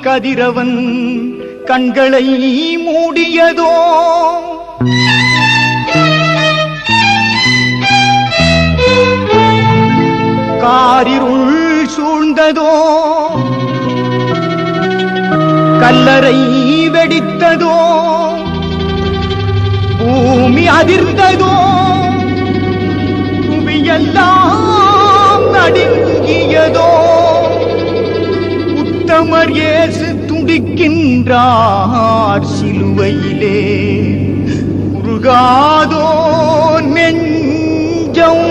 கதிரவன் கண்களை மூடியதோ, காரிருள் சூழ்ந்ததோ, கல்லறை வெடித்ததோ, பூமி அதிர்ந்ததோ, புவியெல்லாம் நடுங்கியதோ, உத்தமர் இயேசு துடிக்கின்றார் சிலுவையிலே, உருகாதோ நெஞ்சம்.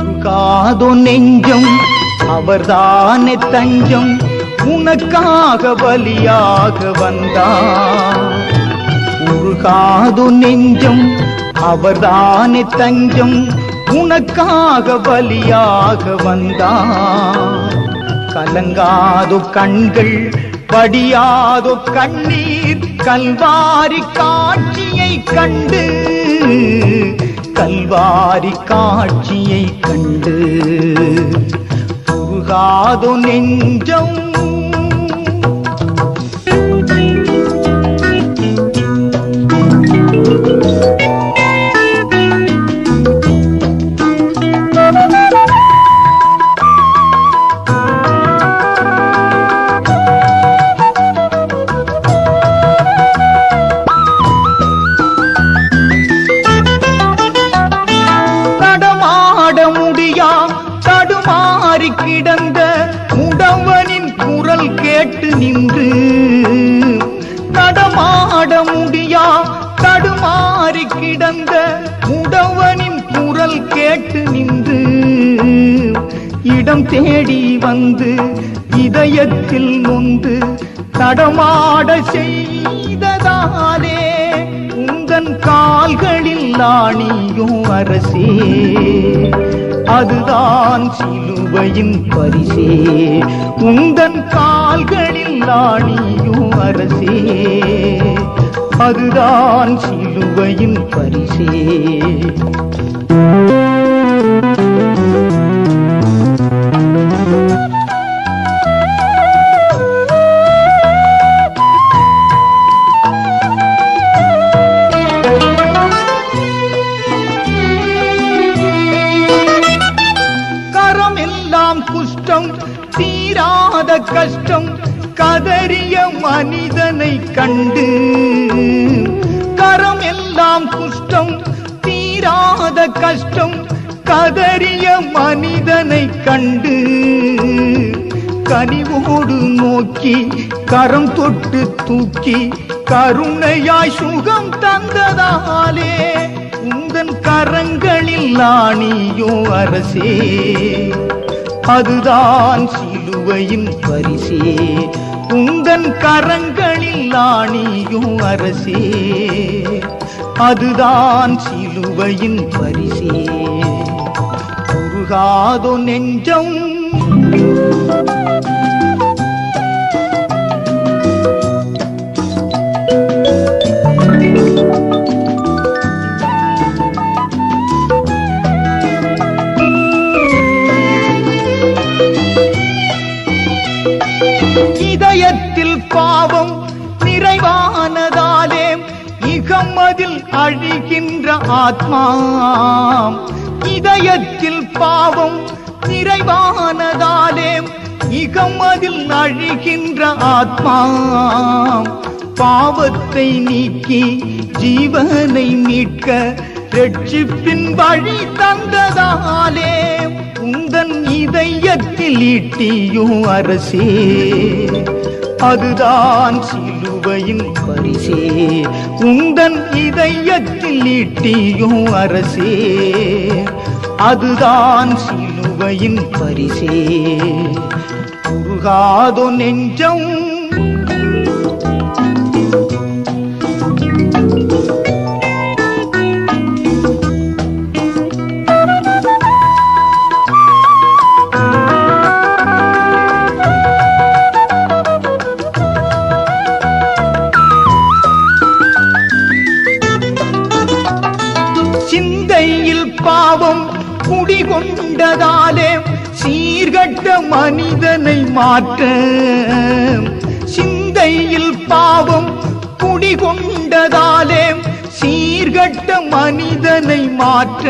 உருகாதோ நெஞ்சம், அவர்தானே தஞ்சம், உனக்காக பலியாக வந்தார். உருகாதோ நெஞ்சம், அவர்தானே தஞ்சம், உனக்காக பலியாக வந்தார். கலங்காதோ கண்கள், படியாதோ கண்ணீர், கல்வாரி காட்சியை கண்டு, கல்வாரி காட்சியை கண்டு. உருகாதோ நெஞ்சம். கிடந்த முடவனின் குரல் கேட்டு நின்று, நடமாட முடியா தடுமாறி கிடந்த முடவனின் குரல் கேட்டு நின்று, இடம் தேடி வந்து இதயத்தில் நொந்து நடமாட செய்ததாலே, உந்தன் கால்களில் ஆணியோ அரசே, அதுதான் சிலுவையின் பரிசே. உந்தன் கால்களில் ஆணியோ அரசே, அதுதான் சிலுவையின் பரிசே. குஷ்டம் தீராத கஷ்டம் கதறிய மனிதனை கண்டு, கரம் எல்லாம் குஷ்டம் தீராத கஷ்டம் கதறிய மனிதனை கண்டு, கனிவோடு நோக்கி கரம் தொட்டு தூக்கி கருணையாய் சுகம் தந்ததாலே, உந்தன் கரங்களில் ஆணியோ அரசே, அதுதான் சிலுவையின் பரிசே. உந்தன் கரங்களில் ஆணியோ அரசே, அதுதான் சிலுவையின் பரிசே. உருகாதோ நெஞ்சம். இதயத்தில் பாவம் நிறைவானதாலே, இகமதில் அழிகின்ற ஆத்மா. இதயத்தில் பாவம் நிறைவானதாலே, இகமதில் அழிகின்ற ஆத்மா. பாவத்தை நீக்கி ஜீவனை மீட்க ரட்சிப்பின் வழி தந்ததாலே, உந்தன் இதயத்தில் ஈட்டியோ அரசே, அதுதான் சிலுவையின் பரிசே. உந்தன் இதயத்தில் ஈட்டியோ அரசே, அதுதான் சிலுவையின் பரிசே. உருகாதோ நெஞ்சம். பாவம் குடிகொண்டதாலே சீர்கட்ட மனிதனை மாற்ற, சிந்தையில் பாவம் குடிகொண்டதாலே சீர்கட்ட மனிதனை மாற்ற,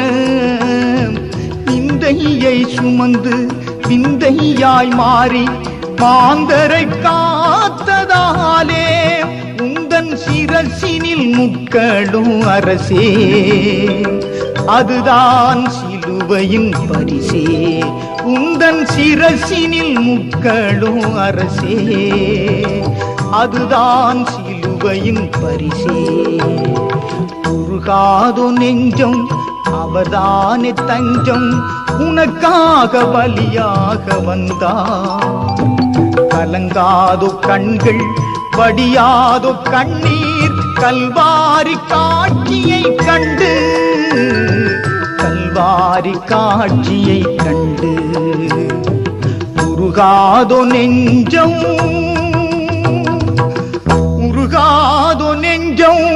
விந்தையை சுமந்து விந்தையாய் மாறி மாந்தரை காத்ததாலே உந்தன் சிரசினில் முக்களும் அரசே, அதுதான் சிலுவையின் பரிசே. உந்தன் சிரசினில் முக்களும் அரசே, அதுதான் சிலுவையின் பரிசே. உருகாதோ நெஞ்சம் அவர்தானே தஞ்சம், உனக்காக பலியாக வந்தார். கலங்காதோ கண்கள் வடியாதோ கண்ணீர், கல்வாரி காட்சியை கண்டு, கல்வாரி காட்சியை கண்டு. உருகாதோ நெஞ்சம், உருகாதோ நெஞ்சம்,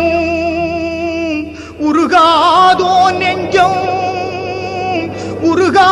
உருகாதோ நெஞ்சம், உருகா